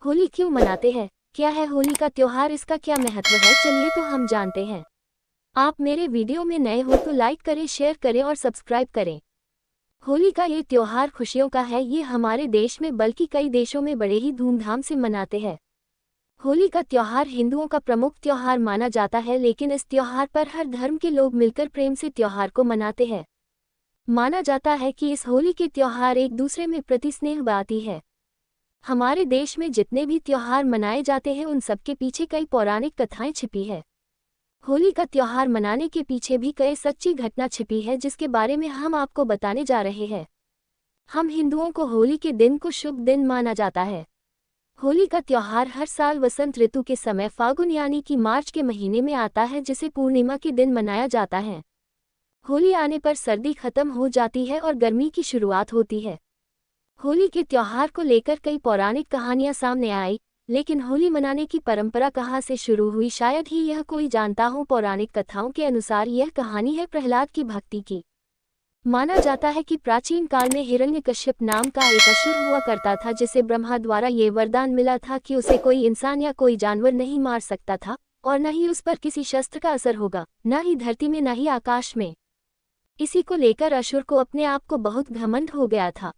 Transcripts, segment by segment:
होली क्यों मनाते हैं? क्या है होली का त्योहार? इसका क्या महत्व है? चलिए तो हम जानते हैं। आप मेरे वीडियो में नए हो तो लाइक करें, शेयर करें और सब्सक्राइब करें। होली का ये त्योहार खुशियों का है। ये हमारे देश में बल्कि कई देशों में बड़े ही धूमधाम से मनाते हैं। होली का त्योहार हिंदुओं का प्रमुख त्योहार माना जाता है, लेकिन इस त्योहार पर हर धर्म के लोग मिलकर प्रेम से त्योहार को मनाते हैं। माना जाता है कि इस होली के त्योहार एक दूसरे में प्रति स्नेह बाती है। हमारे देश में जितने भी त्योहार मनाए जाते हैं उन सबके पीछे कई पौराणिक कथाएं छिपी है। होली का त्योहार मनाने के पीछे भी कई सच्ची घटना छिपी है, जिसके बारे में हम आपको बताने जा रहे हैं। हम हिंदुओं को होली के दिन को शुभ दिन माना जाता है। होली का त्योहार हर साल वसंत ऋतु के समय फागुन यानी कि मार्च के महीने में आता है, जिसे पूर्णिमा के दिन मनाया जाता है। होली आने पर सर्दी खत्म हो जाती है और गर्मी की शुरुआत होती है। होली के त्योहार को लेकर कई पौराणिक कहानियां सामने आई, लेकिन होली मनाने की परंपरा कहाँ से शुरू हुई शायद ही यह कोई जानता हो। पौराणिक कथाओं के अनुसार यह कहानी है प्रहलाद की भक्ति की। माना जाता है कि प्राचीन काल में हिरण्यकश्यप नाम का एक असुर हुआ करता था, जिसे ब्रह्मा द्वारा ये वरदान मिला था कि उसे कोई इंसान या कोई जानवर नहीं मार सकता था, और न ही उस पर किसी शस्त्र का असर होगा, न ही धरती में न ही आकाश में। इसी को लेकर असुर को अपने आप को बहुत घमंड हो गया था।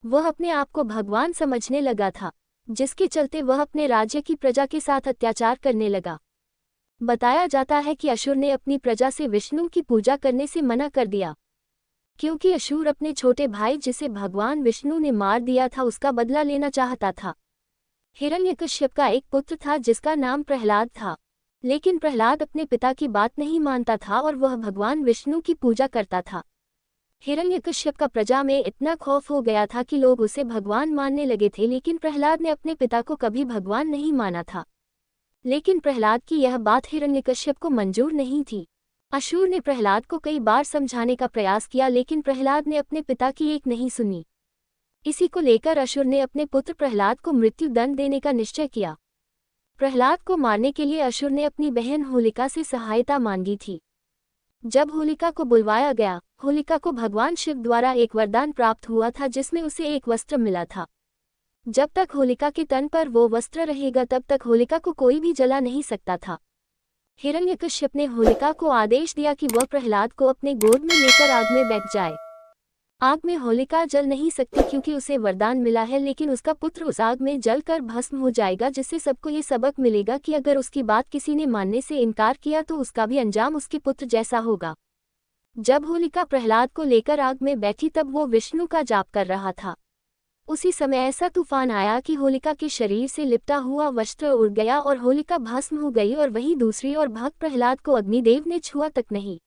वह अपने आप को भगवान समझने लगा था, जिसके चलते वह अपने राज्य की प्रजा के साथ अत्याचार करने लगा। बताया जाता है कि असुर ने अपनी प्रजा से विष्णु की पूजा करने से मना कर दिया, क्योंकि असुर अपने छोटे भाई जिसे भगवान विष्णु ने मार दिया था उसका बदला लेना चाहता था। हिरण्यकश्यप का एक पुत्र था जिसका नाम प्रहलाद था, लेकिन प्रहलाद अपने पिता की बात नहीं मानता था और वह भगवान विष्णु की पूजा करता था। हिरण्यकश्यप का प्रजा में इतना खौफ हो गया था कि लोग उसे भगवान मानने लगे थे, लेकिन प्रहलाद ने अपने पिता को कभी भगवान नहीं माना था। लेकिन प्रहलाद की यह बात हिरण्यकश्यप को मंजूर नहीं थी। असुर ने प्रहलाद को कई बार समझाने का प्रयास किया, लेकिन प्रहलाद ने अपने पिता की एक नहीं सुनी। इसी को लेकर असुर ने अपने पुत्र प्रहलाद को मृत्यु दंड देने का निश्चय किया। प्रहलाद को मारने के लिए असुर ने अपनी बहन होलिका से सहायता मांगी थी। जब होलिका को बुलवाया गया, होलिका को भगवान शिव द्वारा एक वरदान प्राप्त हुआ था, जिसमें उसे एक वस्त्र मिला था। जब तक होलिका के तन पर वो वस्त्र रहेगा तब तक होलिका को कोई भी जला नहीं सकता था। हिरण्यकश्यप ने होलिका को आदेश दिया कि वह प्रहलाद को अपने गोद में लेकर आग में बैठ जाए। आग में होलिका जल नहीं सकती क्योंकि उसे वरदान मिला है, लेकिन उसका पुत्र उस आग में जलकर भस्म हो जाएगा, जिससे सबको ये सबक मिलेगा कि अगर उसकी बात किसी ने मानने से इनकार किया तो उसका भी अंजाम उसके पुत्र जैसा होगा। जब होलिका प्रहलाद को लेकर आग में बैठी तब वो विष्णु का जाप कर रहा था। उसी समय ऐसा तूफान आया कि होलिका के शरीर से लिपटा हुआ वस्त्र उड़ गया और होलिका भस्म हो गई, और वहीं दूसरी ओर भक्त प्रहलाद को अग्निदेव ने छुआ तक नहीं।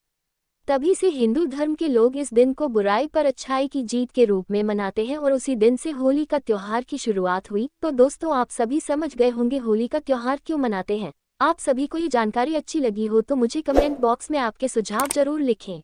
तभी से हिंदू धर्म के लोग इस दिन को बुराई पर अच्छाई की जीत के रूप में मनाते हैं और उसी दिन से होली का त्योहार की शुरुआत हुई। तो दोस्तों, आप सभी समझ गए होंगे होली का त्योहार क्यों मनाते हैं। आप सभी को ये जानकारी अच्छी लगी हो तो मुझे कमेंट बॉक्स में आपके सुझाव जरूर लिखें।